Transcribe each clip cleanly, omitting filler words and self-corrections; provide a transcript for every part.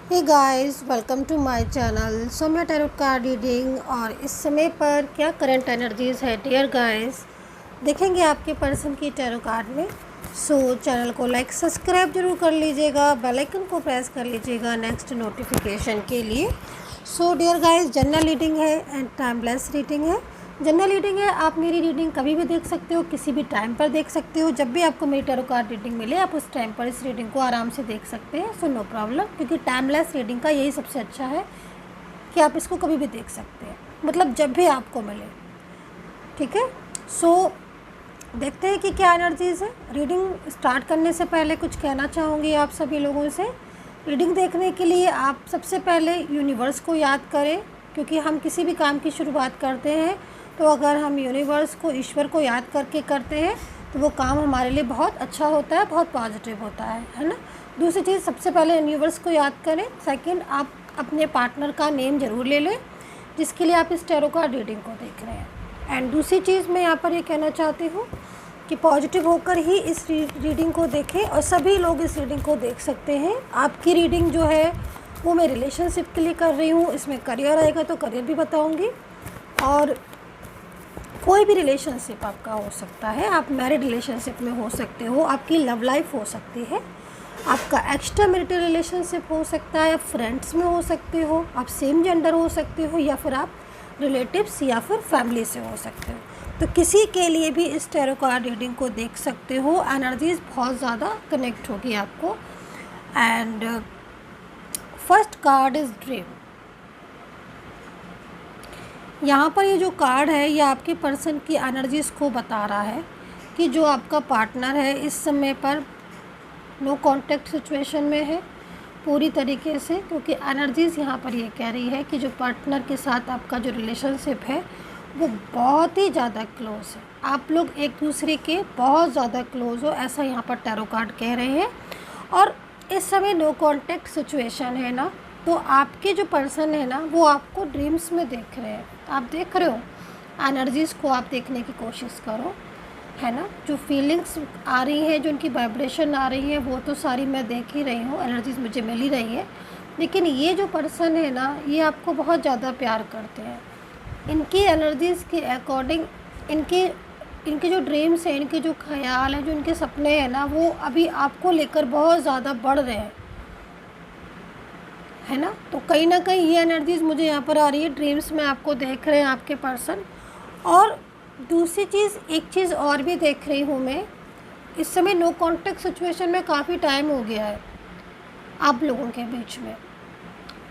Hey guys, welcome to my channel Saumya tarot card reading. और इस समय पर क्या करंट एनर्जीज है डियर गाइस, देखेंगे आपके पर्सन की टैरो कार्ड में। सो चैनल को लाइक सब्सक्राइब जरूर कर लीजिएगा, बेल आइकन को प्रेस कर लीजिएगा नेक्स्ट नोटिफिकेशन के लिए। So dear guys, general reading है एंड टाइमलेस रीडिंग है। जनरल रीडिंग है, आप मेरी रीडिंग कभी भी देख सकते हो, किसी भी टाइम पर देख सकते हो। जब भी आपको मेरी टैरो कार्ड रीडिंग मिले आप उस टाइम पर इस रीडिंग को आराम से देख सकते हैं। सो नो प्रॉब्लम, क्योंकि टाइमलेस रीडिंग का यही सबसे अच्छा है कि आप इसको कभी भी देख सकते हैं, मतलब जब भी आपको मिले। ठीक है, सो देखते हैं कि क्या एनर्जीज़ है। रीडिंग स्टार्ट करने से पहले कुछ कहना चाहूँगी आप सभी लोगों से। रीडिंग देखने के लिए आप सबसे पहले यूनिवर्स को याद करें, क्योंकि हम किसी भी काम की शुरुआत करते हैं तो अगर हम यूनिवर्स को, ईश्वर को याद करके करते हैं तो वो काम हमारे लिए बहुत अच्छा होता है, बहुत पॉजिटिव होता है ना। दूसरी चीज़, सबसे पहले यूनिवर्स को याद करें। सेकंड, आप अपने पार्टनर का नेम ज़रूर ले लें जिसके लिए आप इस टैरो कार्ड रीडिंग को देख रहे हैं। एंड दूसरी चीज़ मैं यहाँ पर ये कहना चाहती हूँ कि पॉजिटिव होकर ही इस रीडिंग को देखें, और सभी लोग इस रीडिंग को देख सकते हैं। आपकी रीडिंग जो है वो मैं रिलेशनशिप के लिए कर रही हूँ, इसमें करियर आएगा तो करियर भी बताऊँगी, और कोई भी रिलेशनशिप आपका हो सकता है। आप मैरिड रिलेशनशिप में हो सकते हो, आपकी लव लाइफ हो सकती है, आपका एक्स्ट्रा मैरिटल रिलेशनशिप हो सकता है, फ्रेंड्स में हो सकते हो, आप सेम जेंडर हो सकते हो, या फिर आप रिलेटिव्स या फिर फैमिली से हो सकते हो। तो किसी के लिए भी इस टैरो कार्ड रीडिंग को देख सकते हो। एनर्जीज बहुत ज़्यादा कनेक्ट होगी आपको। And first card is dream. यहाँ पर ये जो कार्ड है ये आपके पर्सन की एनर्जीज़ को बता रहा है कि जो आपका पार्टनर है इस समय पर नो कांटेक्ट सिचुएशन में है पूरी तरीके से, क्योंकि एनर्जीज़ यहाँ पर ये कह रही है कि जो पार्टनर के साथ आपका जो रिलेशनशिप है वो बहुत ही ज़्यादा क्लोज़ है। आप लोग एक दूसरे के बहुत ज़्यादा क्लोज़ हो, ऐसा यहाँ पर टैरो कार्ड कह रहे हैं। और इस समय नो कांटेक्ट सिचुएशन है ना, तो आपके जो पर्सन है ना वो आपको ड्रीम्स में देख रहे हैं। आप देख रहे हो, एनर्जीज़ को आप देखने की कोशिश करो, है ना। जो फीलिंग्स आ रही हैं, जो उनकी वाइब्रेशन आ रही है, वो तो सारी मैं देख ही रही हूँ, एनर्जीज़ मुझे मिल ही रही है। लेकिन ये जो पर्सन है ना ये आपको बहुत ज़्यादा प्यार करते हैं। इनकी एनर्जीज़ के अकॉर्डिंग इनके जो ड्रीम्स हैं, इनके जो ख्याल हैं, जो इनके सपने हैं ना, वो अभी आपको लेकर बहुत ज़्यादा बढ़ रहे हैं, है ना। तो कहीं ना कहीं ये एनर्जीज़ मुझे यहाँ पर आ रही है, ड्रीम्स में आपको देख रहे हैं आपके पर्सन। और दूसरी चीज़, एक चीज़ और भी देख रही हूँ मैं, इस समय नो कांटेक्ट सिचुएशन में काफ़ी टाइम हो गया है आप लोगों के बीच में,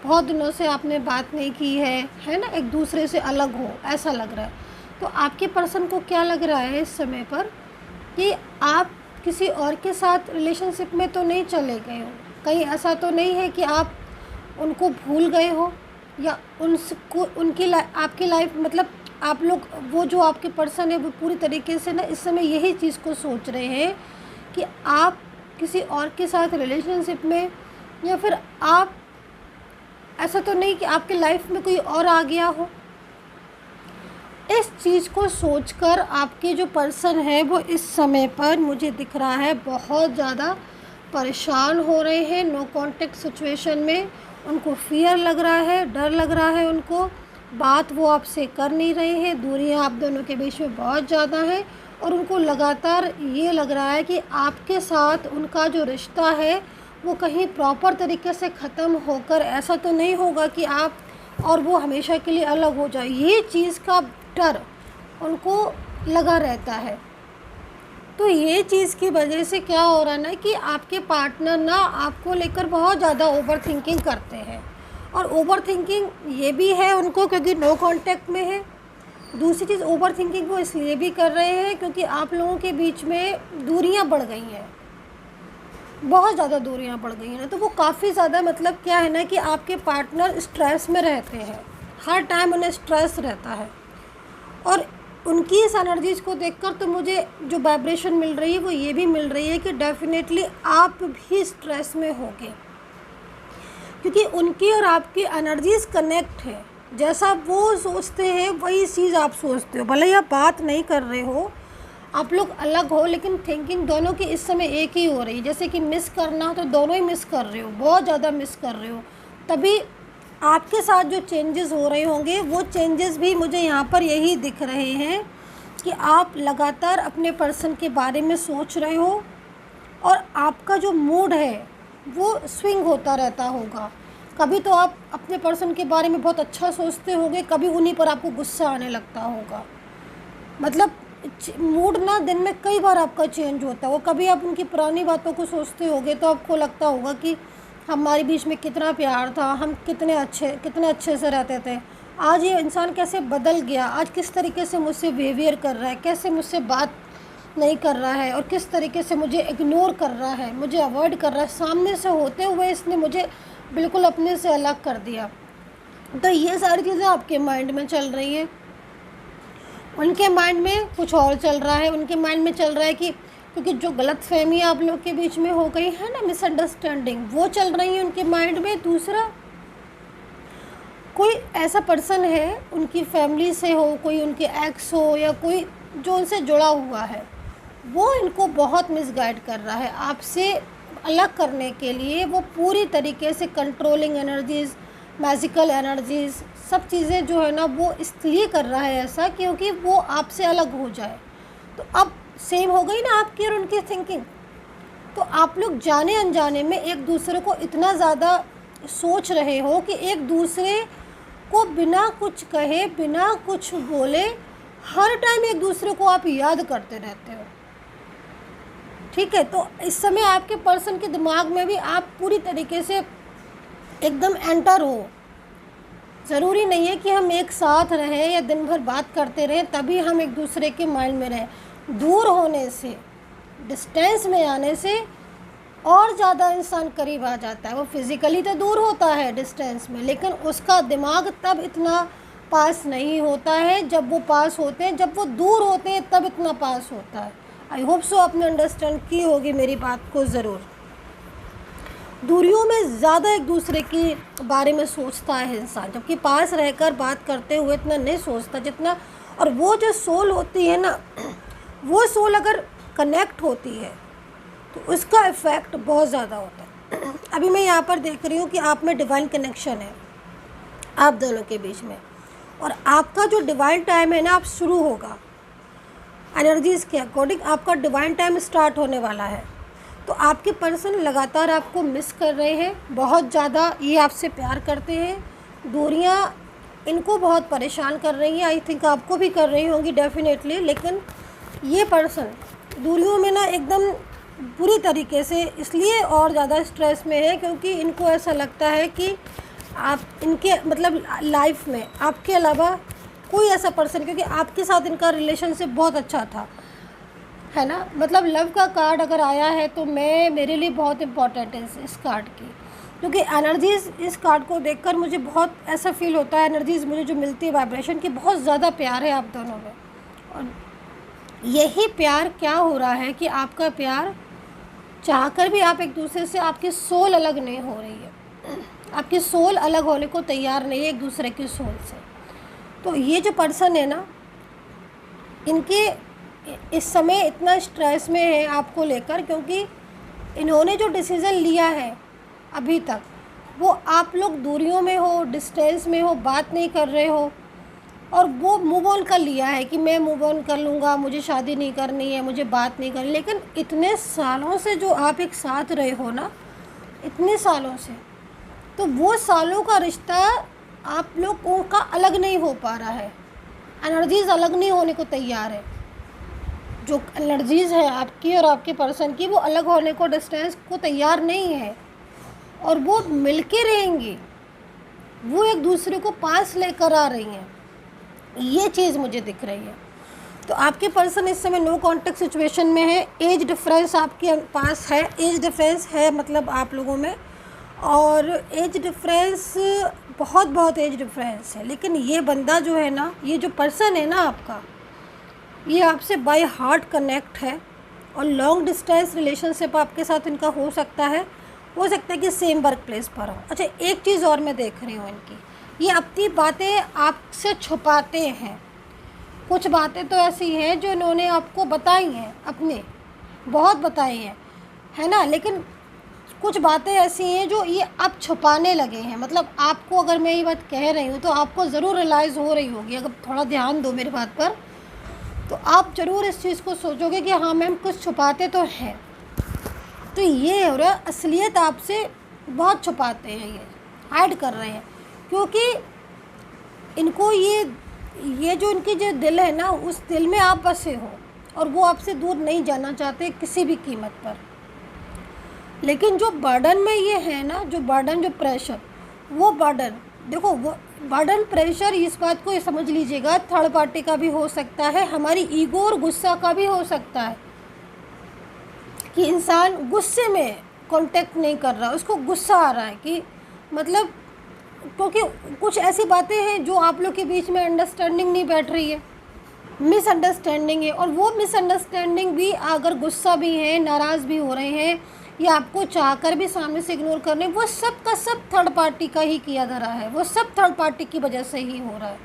बहुत दिनों से आपने बात नहीं की है ना, एक दूसरे से अलग हो ऐसा लग रहा है। तो आपके पर्सन को क्या लग रहा है इस समय पर कि आप किसी और के साथ रिलेशनशिप में तो नहीं चले गए हो, कहीं ऐसा तो नहीं है कि आप उनको भूल गए हो, या उनको आपकी लाइफ, मतलब आप लोग, वो जो आपके पर्सन है वो पूरी तरीके से ना इस समय यही चीज़ को सोच रहे हैं कि आप किसी और के साथ रिलेशनशिप में, या फिर आप, ऐसा तो नहीं कि आपके लाइफ में कोई और आ गया हो। इस चीज़ को सोचकर आपके जो पर्सन है वो इस समय पर मुझे दिख रहा है बहुत ज़्यादा परेशान हो रहे हैं नो कांटेक्ट सिचुएशन में। उनको फियर लग रहा है, डर लग रहा है उनको, बात वो आपसे कर नहीं रहे हैं, दूरियां आप दोनों के बीच में बहुत ज़्यादा है। और उनको लगातार ये लग रहा है कि आपके साथ उनका जो रिश्ता है वो कहीं प्रॉपर तरीके से ख़त्म होकर ऐसा तो नहीं होगा कि आप और वो हमेशा के लिए अलग हो जाए। ये चीज़ का डर उनको लगा रहता है। तो ये चीज़ की वजह से क्या हो रहा है ना कि आपके पार्टनर ना आपको लेकर बहुत ज़्यादा ओवर थिंकिंग करते हैं। और ओवर थिंकिंग ये भी है उनको क्योंकि नो कांटेक्ट में है। दूसरी चीज़, ओवर थिंकिंग वो इसलिए भी कर रहे हैं क्योंकि आप लोगों के बीच में दूरियां बढ़ गई हैं, बहुत ज़्यादा दूरियां बढ़ गई हैं ना। तो वो काफ़ी ज़्यादा, मतलब क्या है ना कि आपके पार्टनर स्ट्रेस में रहते हैं, हर टाइम उन्हें स्ट्रेस रहता है। और उनकी इस एनर्जीज़ को देखकर तो मुझे जो वाइब्रेशन मिल रही है वो ये भी मिल रही है कि डेफिनेटली आप भी स्ट्रेस में होगे, क्योंकि उनकी और आपकी एनर्जीज़ कनेक्ट है। जैसा वो सोचते हैं वही चीज़ आप सोचते हो, भले ही आप बात नहीं कर रहे हो, आप लोग अलग हो, लेकिन थिंकिंग दोनों की इस समय एक ही हो रही है। जैसे कि मिस करना हो तो दोनों ही मिस कर रहे हो, बहुत ज़्यादा मिस कर रहे हो, तभी आपके साथ जो चेंजेस हो रहे होंगे वो चेंजेस भी मुझे यहाँ पर यही दिख रहे हैं कि आप लगातार अपने पर्सन के बारे में सोच रहे हो और आपका जो मूड है वो स्विंग होता रहता होगा। कभी तो आप अपने पर्सन के बारे में बहुत अच्छा सोचते होंगे, कभी उन्हीं पर आपको गुस्सा आने लगता होगा। मतलब मूड ना दिन में कई बार आपका चेंज होता है। वो कभी आप उनकी पुरानी बातों को सोचते होगे तो आपको लगता होगा कि हमारे बीच में कितना प्यार था, हम कितने अच्छे से रहते थे। आज ये इंसान कैसे बदल गया, आज किस तरीके से मुझसे बिहेवियर कर रहा है, कैसे मुझसे बात नहीं कर रहा है और किस तरीके से मुझे इग्नोर कर रहा है, मुझे अवॉइड कर रहा है। सामने से होते हुए इसने मुझे बिल्कुल अपने से अलग कर दिया। तो ये सारी चीज़ें आपके माइंड में चल रही हैं। उनके माइंड में कुछ और चल रहा है। उनके माइंड में चल रहा है कि क्योंकि जो गलतफहमी आप लोग के बीच में हो गई है ना, मिसअंडरस्टैंडिंग, वो चल रही है उनके माइंड में। दूसरा, कोई ऐसा पर्सन है उनकी फैमिली से हो, कोई उनके एक्स हो या कोई जो उनसे जुड़ा हुआ है, वो इनको बहुत मिसगाइड कर रहा है। आपसे अलग करने के लिए वो पूरी तरीके से कंट्रोलिंग एनर्जीज़, मैजिकल एनर्जीज़, सब चीज़ें जो है ना वो इसलिए कर रहा है ऐसा क्योंकि वो आपसे अलग हो जाए। तो अब सेम हो गई ना आपकी और उनकी थिंकिंग। तो आप लोग जाने अनजाने में एक दूसरे को इतना ज़्यादा सोच रहे हो कि एक दूसरे को बिना कुछ कहे, बिना कुछ बोले, हर टाइम एक दूसरे को आप याद करते रहते हो। ठीक है, तो इस समय आपके पर्सन के दिमाग में भी आप पूरी तरीके से एकदम एंटर हो। ज़रूरी नहीं है कि हम एक साथ रहें या दिन भर बात करते रहें तभी हम एक दूसरे के माइंड में रहें। दूर होने से, डिस्टेंस में आने से और ज़्यादा इंसान करीब आ जाता है। वो फिज़िकली तो दूर होता है डिस्टेंस में, लेकिन उसका दिमाग तब इतना पास नहीं होता है जब वो पास होते हैं। जब वो दूर होते हैं तब इतना पास होता है। आई होप सो आपने अंडरस्टैंड की होगी मेरी बात को ज़रूर। दूरियों में ज़्यादा एक दूसरे के बारे में सोचता है इंसान, जबकि पास रहकर बात करते हुए इतना नहीं सोचता जितना। और वो जो सोल होती है ना, वो सोल अगर कनेक्ट होती है तो उसका इफ़ेक्ट बहुत ज़्यादा होता है। अभी मैं यहाँ पर देख रही हूँ कि आप में डिवाइन कनेक्शन है आप दोनों के बीच में, और आपका जो डिवाइन टाइम है ना आप शुरू होगा एनर्जीज़ के अकॉर्डिंग। आपका डिवाइन टाइम स्टार्ट होने वाला है। तो आपके पर्सन लगातार आपको मिस कर रहे हैं बहुत ज़्यादा। ये आपसे प्यार करते हैं। दूरियां इनको बहुत परेशान कर रही हैं। आई थिंक आपको भी कर रही होंगी डेफिनेटली। लेकिन ये पर्सन दूरियों में ना एकदम बुरी तरीके से इसलिए और ज़्यादा स्ट्रेस में है क्योंकि इनको ऐसा लगता है कि आप इनके मतलब लाइफ में आपके अलावा कोई ऐसा पर्सन, क्योंकि आपके साथ इनका रिलेशनशिप बहुत अच्छा था, है ना। मतलब लव का कार्ड अगर आया है तो मेरे लिए बहुत इम्पॉर्टेंट है इस कार्ड की, क्योंकि एनर्जीज़ इस कार्ड को देखकर मुझे बहुत ऐसा फील होता है। एनर्जीज़ मुझे जो मिलती है वाइब्रेशन की, बहुत ज़्यादा प्यार है आप दोनों में। और यही प्यार क्या हो रहा है कि आपका प्यार चाहकर भी आप एक दूसरे से, आपकी सोल अलग नहीं हो रही है। आपकी सोल अलग होने को तैयार नहीं है एक दूसरे की सोल से। तो ये जो पर्सन है ना, इनके इस समय इतना स्ट्रेस में है आपको लेकर, क्योंकि इन्होंने जो डिसीज़न लिया है अभी तक, वो आप लोग दूरियों में हो, डिस्टेंस में हो, बात नहीं कर रहे हो, और वो मूव ऑन कर लिया है कि मैं मूव ऑन कर लूँगा, मुझे शादी नहीं करनी है, मुझे बात नहीं करनी। लेकिन इतने सालों से जो आप एक साथ रहे हो ना, इतने सालों से, तो वो सालों का रिश्ता आप लोगों का अलग नहीं हो पा रहा है। एनर्जीज़ अलग नहीं होने को तैयार है। जो एनर्जीज़ है आपकी और आपके पर्सन की, वो अलग होने को, डिस्टेंस को तैयार नहीं है, और वो मिलके रहेंगी। वो एक दूसरे को पास लेकर आ रही हैं। ये चीज़ मुझे दिख रही है। तो आपके पर्सन इस समय नो कॉन्टेक्ट सिचुएशन में है। एज डिफरेंस आपके पास है, एज डिफरेंस है मतलब आप लोगों में, और एज डिफरेंस बहुत एज डिफरेंस है। लेकिन ये बंदा जो है ना, ये जो पर्सन है ना आपका, ये आपसे बाय हार्ट कनेक्ट है, और लॉन्ग डिस्टेंस रिलेशनशिप आपके साथ इनका हो सकता है कि सेम वर्क प्लेस पर हो। अच्छा, एक चीज़ और मैं देख रही हूँ इनकी, ये अपनी बातें आपसे छुपाते हैं। कुछ बातें तो ऐसी हैं जो इन्होंने आपको बताई हैं, अपने बहुत बताई हैं, है ना। लेकिन कुछ बातें ऐसी हैं जो ये अब छुपाने लगे हैं। मतलब आपको, अगर मैं ये बात कह रही हूँ तो आपको ज़रूर रियलाइज़ हो रही होगी, अगर थोड़ा ध्यान दो मेरी बात पर तो आप ज़रूर इस चीज़ को सोचोगे कि हाँ मैम कुछ छुपाते तो हैं। तो ये हो रहा है, असलियत आपसे बहुत छुपाते हैं, ये हाइड कर रहे हैं, क्योंकि इनको ये जो इनकी जो दिल है ना, उस दिल में आप बसे हो और वो आपसे दूर नहीं जाना चाहते किसी भी कीमत पर। लेकिन जो बर्डन में ये है ना, जो बर्डन, जो प्रेशर, वो बर्डन देखो, वो बर्डन प्रेशर इस बात को समझ लीजिएगा, थर्ड पार्टी का भी हो सकता है, हमारी ईगो और गुस्सा का भी हो सकता है कि इंसान गुस्से में कांटेक्ट नहीं कर रहा, उसको गुस्सा आ रहा है कि मतलब, क्योंकि कुछ ऐसी बातें हैं जो आप लोग के बीच में अंडरस्टैंडिंग नहीं बैठ रही है, मिसअंडरस्टैंडिंग है, और वो मिसअंडरस्टैंडिंग भी, अगर गुस्सा भी है, नाराज़ भी हो रहे हैं या आपको चाहकर भी सामने से इग्नोर कर रहे हैं, वो सब का सब थर्ड पार्टी का ही किया जा रहा है, वो सब थर्ड पार्टी की वजह से ही हो रहा है।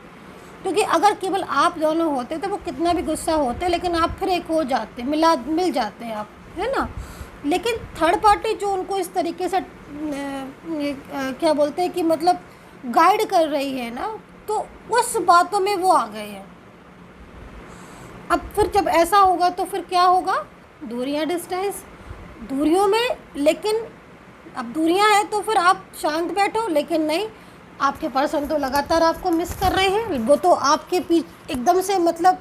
क्योंकि अगर केवल आप दोनों होते तो वो कितना भी गुस्सा होते, लेकिन आप फिर एक हो जाते, मिल जाते हैं आप, है ना। लेकिन थर्ड पार्टी जो उनको इस तरीके से क्या बोलते हैं कि मतलब गाइड कर रही है ना, तो उस बातों में वो आ गए हैं। अब फिर जब ऐसा होगा तो फिर क्या होगा, दूरियां, डिस्टेंस, दूरियों में, लेकिन अब दूरियां हैं तो फिर आप शांत बैठो, लेकिन नहीं, आपके पर्सन तो लगातार आपको मिस कर रहे हैं, वो तो आपके पीछे एकदम से, मतलब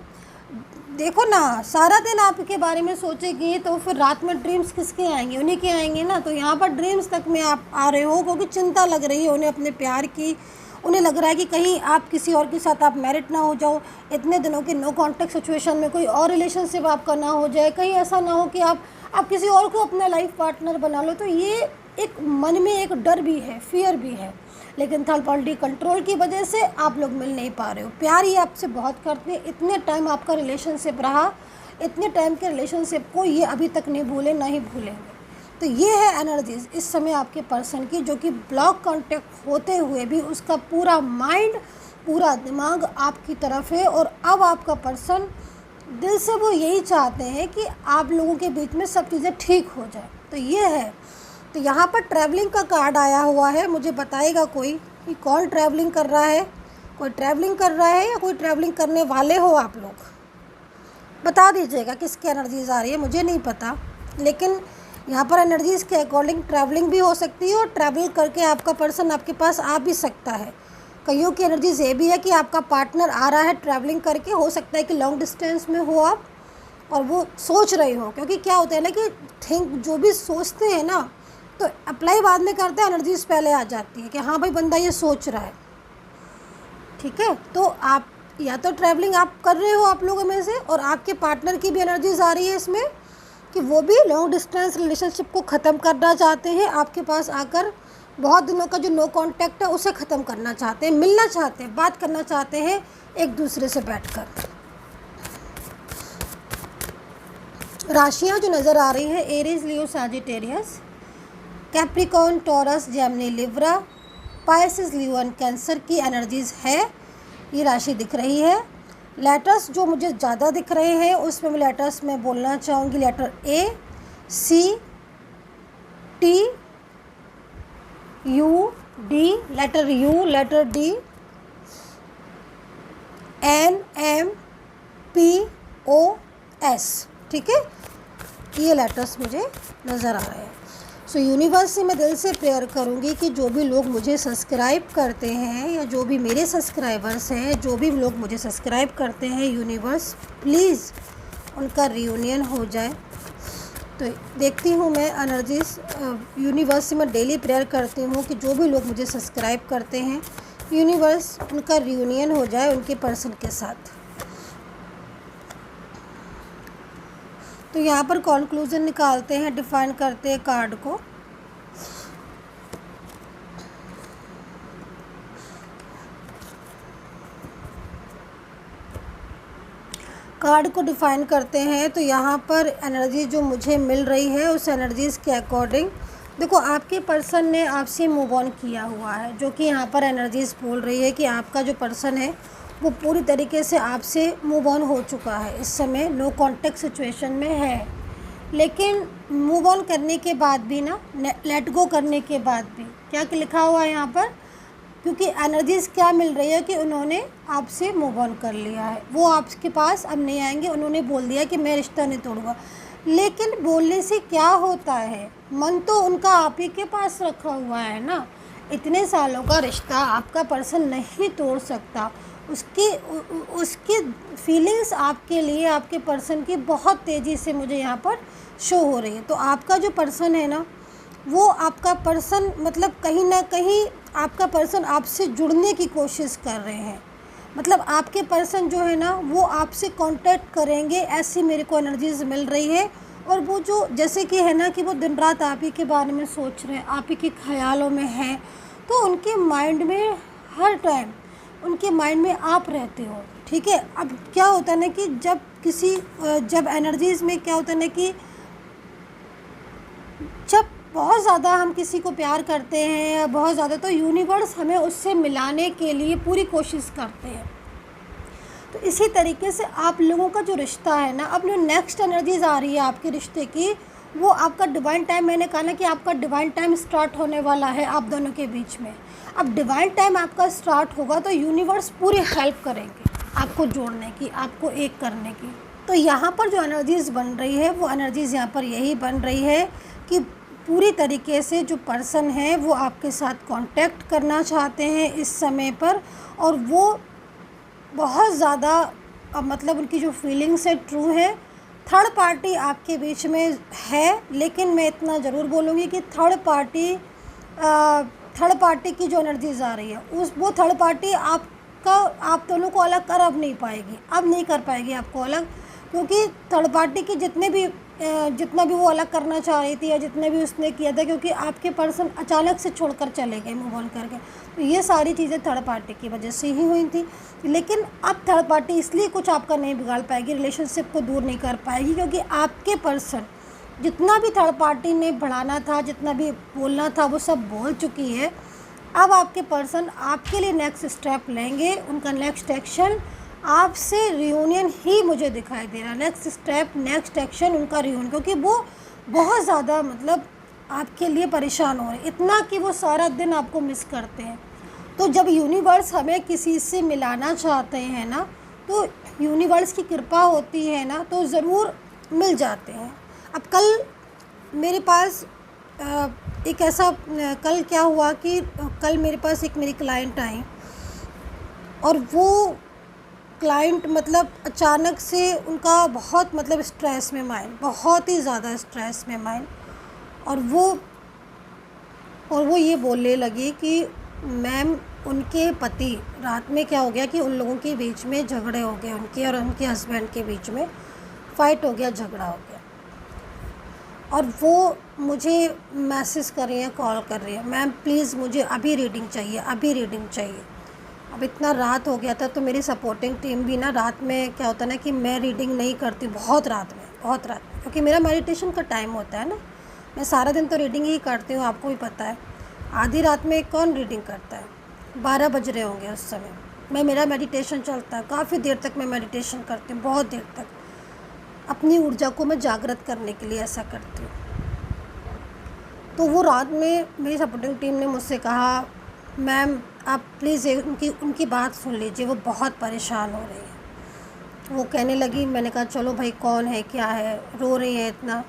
देखो ना, सारा दिन आपके बारे में सोचेगी तो फिर रात में ड्रीम्स किसके आएंगे, उन्हीं के आएंगे ना। तो यहाँ पर ड्रीम्स तक में आप आ रहे हो क्योंकि चिंता लग रही है उन्हें अपने प्यार की, उन्हें लग रहा है कि कहीं आप किसी और के साथ आप मैरिड ना हो जाओ, इतने दिनों के नो कॉन्टैक्ट सिचुएशन में कोई और रिलेशनशिप आपका ना हो जाए, कहीं ऐसा ना हो कि आप किसी और को अपना लाइफ पार्टनर बना लो। तो ये एक मन में एक डर भी है, फियर भी है, लेकिन थर्ड पार्टी कंट्रोल की वजह से आप लोग मिल नहीं पा रहे हो। प्यार ये आपसे बहुत करते हैं, इतने टाइम आपका रिलेशनशिप रहा, इतने टाइम के रिलेशनशिप को ये अभी तक नहीं भूले, ना ही भूलेंगे। तो ये है एनर्जीज इस समय आपके पर्सन की, जो कि ब्लॉक कांटेक्ट होते हुए भी उसका पूरा माइंड, पूरा दिमाग आपकी तरफ है, और अब आपका पर्सन दिल से वो यही चाहते हैं कि आप लोगों के बीच में सब चीज़ें ठीक हो जाए। तो ये है। तो यहाँ पर ट्रैवलिंग का कार्ड आया हुआ है, मुझे बताएगा कोई कि कौन ट्रैवलिंग कर रहा है, कोई ट्रैवलिंग कर रहा है या कोई ट्रैवलिंग करने वाले हो आप लोग, बता दीजिएगा किसकी एनर्जीज आ रही है, मुझे नहीं पता। लेकिन यहाँ पर एनर्जीज़ के अकॉर्डिंग ट्रैवलिंग भी हो सकती है और ट्रैवल करके आपका पर्सन आपके पास आ भी सकता है। कईयों की एनर्जीज़ ये भी है कि आपका पार्टनर आ रहा है ट्रैवलिंग करके, हो सकता है कि लॉन्ग डिस्टेंस में हो आप और वो सोच रहे हो, क्योंकि क्या होता है ना कि जो भी सोचते हैं ना तो अप्लाई बाद में करते हैं, एनर्जीज़ पहले आ जाती है कि हाँ भाई बंदा ये सोच रहा है, ठीक है। तो आप या तो ट्रैवलिंग आप कर रहे हो आप लोगों में से, और आपके पार्टनर की भी एनर्जीज़ आ रही है इसमें कि वो भी लॉन्ग डिस्टेंस रिलेशनशिप को ख़त्म करना चाहते हैं, आपके पास आकर बहुत दिनों का जो नो कांटेक्ट है उसे ख़त्म करना चाहते हैं, मिलना चाहते हैं, बात करना चाहते हैं एक दूसरे से बैठकर। राशियाँ जो नज़र आ रही हैं, Aries, Leo, Sagittarius, Capricorn, taurus, Gemini, Libra, Pisces, Leo and cancer की एनर्जीज़ है, ये राशि दिख रही है। लेटर्स जो मुझे ज़्यादा दिख रहे हैं उसमें मैं लेटर्स में बोलना चाहूँगी, letter A, C, T, U, D, letter U, letter D, N, M, P, O, S, ठीक है, ये लेटर्स मुझे नज़र आ रहे हैं। सो यूनिवर्स से मैं दिल से प्रेयर करूँगी कि जो भी लोग मुझे सब्सक्राइब करते हैं या जो भी मेरे सब्सक्राइबर्स हैं, जो भी लोग मुझे सब्सक्राइब करते हैं, यूनिवर्स प्लीज़ उनका रियूनियन हो जाए। तो देखती हूँ मैं एनर्जीज, यूनिवर्स से मैं डेली प्रेयर करती हूँ कि जो भी लोग मुझे सब्सक्राइब करते हैं, यूनिवर्स उनका रियूनियन हो जाए उनके पर्सन के साथ। तो यहाँ पर कंक्लूजन निकालते हैं, डिफाइन करते हैं कार्ड को। कार्ड को डिफाइन करते हैं तो यहाँ पर एनर्जी जो मुझे मिल रही है उस एनर्जीज़ के अकॉर्डिंग, देखो आपके पर्सन ने आपसे मूव ऑन किया हुआ है, जो कि यहाँ पर एनर्जीज़ बोल रही है कि आपका जो पर्सन है वो पूरी तरीके से आपसे मूव ऑन हो चुका है, इस समय नो कांटेक्ट सिचुएशन में है। लेकिन मूव ऑन करने के बाद भी ना, लेट गो करने के बाद भी क्या लिखा हुआ है यहाँ पर, क्योंकि एनर्जीज़ क्या मिल रही है कि उन्होंने आपसे मूव ऑन कर लिया है, वो आपके पास अब नहीं आएंगे, उन्होंने बोल दिया कि मैं रिश्ता नहीं तोड़ूंगा। लेकिन बोलने से क्या होता है, मन तो उनका आप ही के पास रखा हुआ है ना। इतने सालों का रिश्ता आपका पर्सन नहीं तोड़ सकता। उसकी फीलिंग्स आपके लिए, आपके पर्सन की बहुत तेज़ी से मुझे यहाँ पर शो हो रही है। तो आपका जो पर्सन है ना, वो आपका पर्सन मतलब कहीं ना कहीं आपका पर्सन आपसे जुड़ने की कोशिश कर रहे हैं। मतलब आपके पर्सन जो है ना, वो आपसे कांटेक्ट करेंगे, ऐसी मेरे को एनर्जीज मिल रही है। और वो जो जैसे कि है ना कि वो दिन रात आप ही के बारे में सोच रहे हैं, आप ही के ख्यालों में हैं, तो उनके माइंड में हर टाइम उनके माइंड में आप रहते हो। ठीक है। अब क्या होता है ना कि जब एनर्जीज़ में क्या होता है ना कि जब बहुत ज़्यादा हम किसी को प्यार करते हैं या बहुत ज़्यादा, तो यूनिवर्स हमें उससे मिलाने के लिए पूरी कोशिश करते हैं। तो इसी तरीके से आप लोगों का जो रिश्ता है ना, अब जो नेक्स्ट एनर्जीज आ रही है आपके रिश्ते की, वो आपका डिवाइन टाइम, मैंने कहा ना कि आपका डिवाइन टाइम स्टार्ट होने वाला है आप दोनों के बीच में। अब डिवाइन टाइम आपका स्टार्ट होगा तो यूनिवर्स पूरी हेल्प करेंगे आपको जोड़ने की, आपको एक करने की। तो यहाँ पर जो एनर्जीज़ बन रही है, वो एनर्जीज़ यहाँ पर यही बन रही है कि पूरी तरीके से जो पर्सन है वो आपके साथ कांटेक्ट करना चाहते हैं इस समय पर, और वो बहुत ज़्यादा मतलब उनकी जो फीलिंग्स है ट्रू है। थर्ड पार्टी आपके बीच में है, लेकिन मैं इतना ज़रूर बोलूँगी कि थर्ड पार्टी की जो एनर्जीज आ रही है, वो थर्ड पार्टी आप दोनों को अलग कर अब नहीं पाएगी, अब नहीं कर पाएगी आपको अलग, क्योंकि थर्ड पार्टी की जितना भी वो अलग करना चाह रही थी या जितने भी उसने किया था, क्योंकि आपके पर्सन अचानक से छोड़कर चले गए मूव ऑन करके, तो ये सारी चीज़ें थर्ड पार्टी की वजह से ही हुई थी। लेकिन अब थर्ड पार्टी इसलिए कुछ आपका नहीं बिगाड़ पाएगी, रिलेशनशिप को दूर नहीं कर पाएगी, क्योंकि आपके पर्सन जितना भी थर्ड पार्टी ने बढ़ाना था, जितना भी बोलना था, वो सब बोल चुकी है। अब आपके पर्सन आपके लिए नेक्स्ट स्टेप लेंगे, उनका नेक्स्ट एक्शन आपसे रियूनियन ही मुझे दिखाई दे रहा है। नेक्स्ट स्टेप, नेक्स्ट एक्शन उनका रियूनियन, क्योंकि वो बहुत ज़्यादा मतलब आपके लिए परेशान हो रहे हैं, इतना कि वो सारा दिन आपको मिस करते हैं। तो जब यूनिवर्स हमें किसी से मिलाना चाहते हैं ना, तो यूनिवर्स की कृपा होती है ना, तो ज़रूर मिल जाते हैं। अब कल मेरे पास एक ऐसा कल क्या हुआ कि कल मेरे पास एक मेरी क्लाइंट आई, और वो क्लाइंट मतलब अचानक से उनका बहुत मतलब स्ट्रेस में माइंड, बहुत ही ज़्यादा स्ट्रेस में माइंड, और वो ये बोलने लगी कि मैम उनके पति रात में क्या हो गया कि उन लोगों के बीच में झगड़े हो गए, उनके और उनके हस्बैंड के बीच में फ़ाइट हो गया, झगड़ा हो गया, और वो मुझे मैसेज कर रही हैं, कॉल कर रही है, मैम प्लीज़ मुझे अभी रीडिंग चाहिए, अभी रीडिंग चाहिए। अब इतना रात हो गया था, तो मेरी सपोर्टिंग टीम भी ना, रात में क्या होता है ना कि मैं रीडिंग नहीं करती बहुत रात में, क्योंकि मेरा मेडिटेशन का टाइम होता है ना। मैं सारा दिन तो रीडिंग ही करती हूँ, आपको भी पता है। आधी रात में कौन रीडिंग करता है, 12 बज रहे होंगे उस समय। मेरा मेडिटेशन चलता है, काफ़ी देर तक मैं मेडिटेशन करती हूँ, बहुत देर तक। अपनी ऊर्जा को मैं जागृत करने के लिए ऐसा करती हूँ। तो वो रात में मेरी सपोर्टिंग टीम ने मुझसे कहा, मैम आप प्लीज़ उनकी बात सुन लीजिए, वो बहुत परेशान हो रही है। वो कहने लगी, मैंने कहा चलो भाई कौन है, क्या है, रो रही है इतना।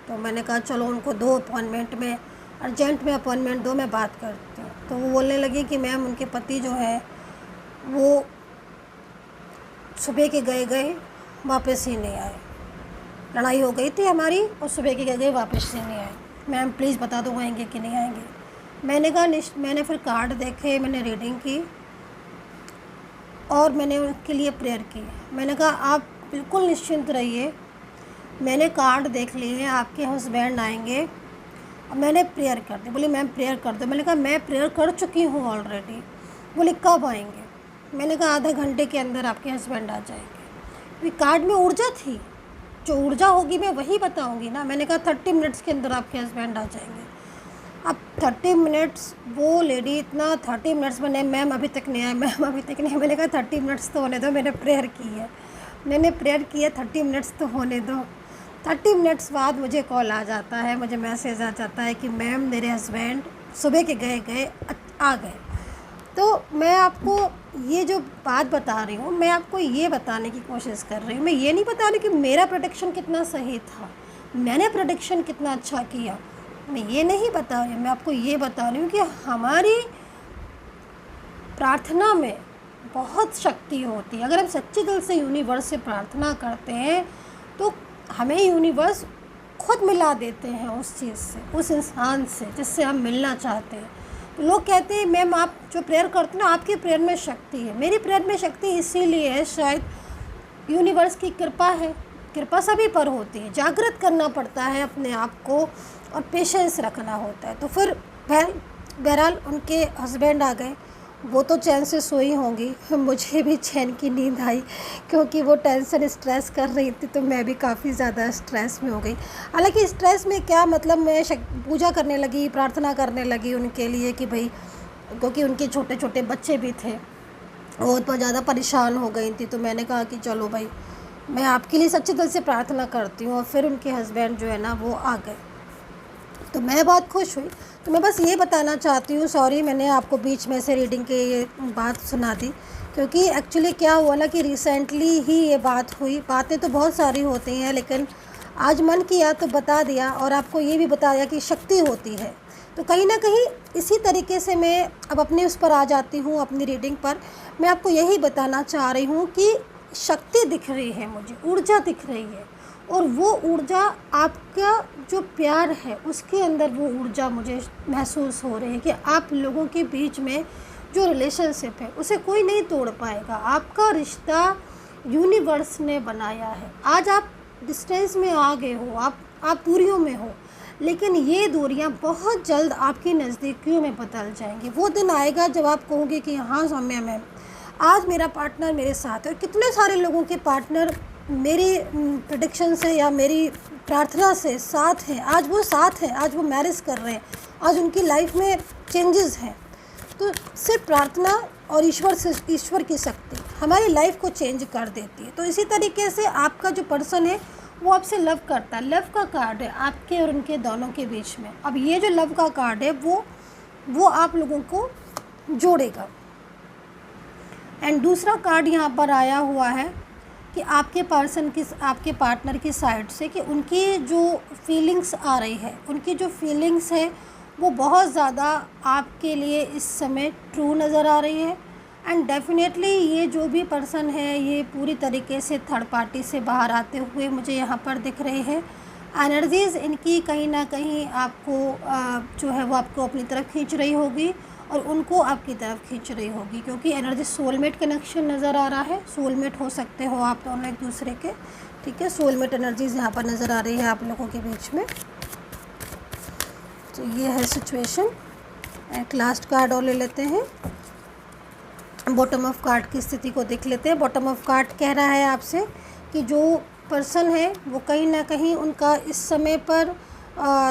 तो मैंने कहा चलो उनको दो अपॉइंटमेंट में, अर्जेंट में अपॉइंटमेंट दो, मैं बात करती हूँ। तो वो बोलने लगी कि मैम उनके पति जो है वो सुबह के गए वापस ही नहीं आए, लड़ाई हो गई थी हमारी, और सुबह के गए वापस ही नहीं आए। मैम प्लीज़ बता दो आएंगे कि नहीं आएंगे। मैंने कहा मैंने फिर कार्ड देखे, मैंने रीडिंग की, और मैंने उनके लिए प्रेयर की। मैंने कहा आप बिल्कुल निश्चिंत रहिए, मैंने कार्ड देख लिए हैं, आपके हस्बैंड आएंगे। और मैंने प्रेयर कर दी। बोली मैम प्रेयर कर दो। मैंने कहा मैं प्रेयर कर चुकी हूँ ऑलरेडी। बोले कब आएंगे? मैंने कहा आधे घंटे के अंदर आपके हस्बैंड आ जाएंगे। कार्ड में ऊर्जा थी, जो ऊर्जा होगी मैं वही बताऊंगी ना। मैंने कहा 30 मिनट्स के अंदर आपके हस्बैंड आ जाएंगे। अब 30 मिनट्स वो लेडी इतना 30 मिनट्स में, मैम अभी तक नहीं आए, मैम अभी तक नहीं। मैंने कहा 30 मिनट्स तो होने दो, मैंने प्रेयर की है, 30 मिनट्स तो होने दो। 30 मिनट्स बाद मुझे कॉल आ जाता है, मुझे मैसेज आ जाता है कि मैम मेरे हस्बैंड सुबह के गए आ गए। तो मैं आपको ये जो बात बता रही हूँ, मैं आपको ये बताने की कोशिश कर रही हूँ। मैं ये नहीं बता रही कि मेरा प्रेडिक्शन कितना सही था, मैंने प्रेडिक्शन कितना अच्छा किया, मैं ये नहीं बता रही हूँ। मैं आपको ये बता रही हूँ कि हमारी प्रार्थना में बहुत शक्ति होती है। अगर हम सच्चे दिल से यूनिवर्स से प्रार्थना करते हैं तो हमें यूनिवर्स खुद मिला देते हैं उस चीज़ से, उस इंसान से जिससे हम मिलना चाहते हैं। तो लोग कहते हैं मैम आप जो प्रेयर करते हैं ना, आपकी प्रेयर में शक्ति है। मेरी प्रेयर में शक्ति इसीलिए है, शायद यूनिवर्स की कृपा है। कृपा सभी पर होती है, जागृत करना पड़ता है अपने आप को और पेशेंस रखना होता है। तो फिर बहरहाल उनके हस्बैंड आ गए, वो तो चैन से सोई होंगी, मुझे भी चैन की नींद आई क्योंकि वो टेंशन स्ट्रेस कर रही थी, तो मैं भी काफ़ी ज़्यादा स्ट्रेस में हो गई। हालांकि स्ट्रेस में क्या मतलब, मैं पूजा करने लगी, प्रार्थना करने लगी उनके लिए कि भाई, क्योंकि उनके छोटे छोटे बच्चे भी थे, बहुत ज़्यादा परेशान हो गई थी। तो मैंने कहा कि चलो भाई मैं आपके लिए सच्चे दिल से प्रार्थना करती हूँ। और फिर उनके हस्बैंड जो है ना वो आ गए, तो मैं बहुत खुश हुई। तो मैं बस ये बताना चाहती हूँ, सॉरी मैंने आपको बीच में से रीडिंग के ये बात सुना दी, क्योंकि एक्चुअली क्या हुआ ना कि रिसेंटली ही ये बात हुई। बातें तो बहुत सारी होती हैं, लेकिन आज मन किया तो बता दिया और आपको ये भी बताया कि शक्ति होती है। तो कहीं ना कहीं इसी तरीके से मैं अब अपने उस पर आ जाती हूँ, अपनी रीडिंग पर। मैं आपको यही बताना चाह रही हूँ कि शक्ति दिख रही है, मुझे ऊर्जा दिख रही है, और वो ऊर्जा आपका जो प्यार है उसके अंदर वो ऊर्जा मुझे महसूस हो रही है कि आप लोगों के बीच में जो रिलेशनशिप है उसे कोई नहीं तोड़ पाएगा। आपका रिश्ता यूनिवर्स ने बनाया है। आज आप डिस्टेंस में आ गए हो, आप दूरियों में हो, लेकिन ये दूरियां बहुत जल्द आपकी नज़दीकियों में बदल जाएंगी। वो दिन आएगा जब आप कहोगे कि हाँ सौम्या मैम, आज मेरा पार्टनर मेरे साथ है। और कितने सारे लोगों के पार्टनर मेरी प्रेडिक्शन से या मेरी प्रार्थना से साथ हैं, आज वो साथ हैं, आज वो मैरिज कर रहे हैं, आज उनकी लाइफ में चेंजेस हैं। तो सिर्फ प्रार्थना और ईश्वर की शक्ति हमारी लाइफ को चेंज कर देती है। तो इसी तरीके से आपका जो पर्सन है वो आपसे लव करता है। लव का कार्ड है आपके और उनके दोनों के बीच में। अब ये जो लव का कार्ड है वो आप लोगों को जोड़ेगा। एंड दूसरा कार्ड यहाँ पर आया हुआ है कि आपके आपके पार्टनर की साइड से कि उनकी जो फीलिंग्स आ रही है, उनकी जो फीलिंग्स है वो बहुत ज़्यादा आपके लिए इस समय ट्रू नज़र आ रही है। एंड डेफिनेटली ये जो भी पर्सन है ये पूरी तरीके से थर्ड पार्टी से बाहर आते हुए मुझे यहाँ पर दिख रहे हैं। एनर्जीज़ इनकी कहीं ना कहीं आपको जो है वो आपको अपनी तरफ खींच रही होगी और उनको आपकी तरफ खींच रही होगी, क्योंकि एनर्जी सोलमेट कनेक्शन नज़र आ रहा है। सोलमेट हो सकते हो आप दोनों एक दूसरे के, ठीक है। सोलमेट एनर्जीज़ यहाँ पर नज़र आ रही है आप लोगों के बीच में। तो ये है सिचुएशन। एक लास्ट कार्ड और ले लेते हैं, बॉटम ऑफ कार्ड की स्थिति को देख लेते हैं। बॉटम ऑफ कार्ड कह रहा है आपसे कि जो पर्सन है वो कहीं ना कहीं उनका इस समय पर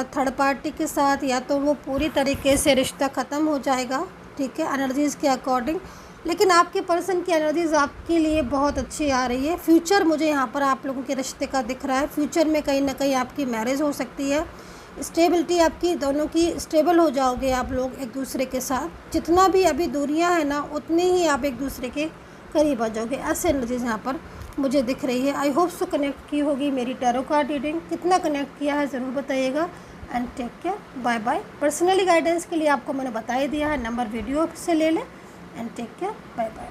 थर्ड पार्टी के साथ या तो वो पूरी तरीके से रिश्ता ख़त्म हो जाएगा, ठीक है, एनर्जीज़ के अकॉर्डिंग। लेकिन आपके पर्सन की एनर्जीज़ आपके लिए बहुत अच्छी आ रही है। फ्यूचर मुझे यहाँ पर आप लोगों के रिश्ते का दिख रहा है। फ्यूचर में कहीं ना कहीं आपकी मैरिज हो सकती है। स्टेबिलिटी आपकी दोनों की, स्टेबल हो जाओगे आप लोग एक दूसरे के साथ। जितना भी अभी दूरियां हैं ना उतनी ही आप एक दूसरे के करीब आ जाओगे। ऐसे एनर्जीज यहाँ पर मुझे दिख रही है। आई होप सो कनेक्ट की होगी मेरी टैरो कार्ड रीडिंग। कितना कनेक्ट किया है ज़रूर बताइएगा। And take care, bye bye. Personally guidance के लिए आपको मैंने बता ही दिया है, नंबर वीडियो से ले लें। And take care, bye bye.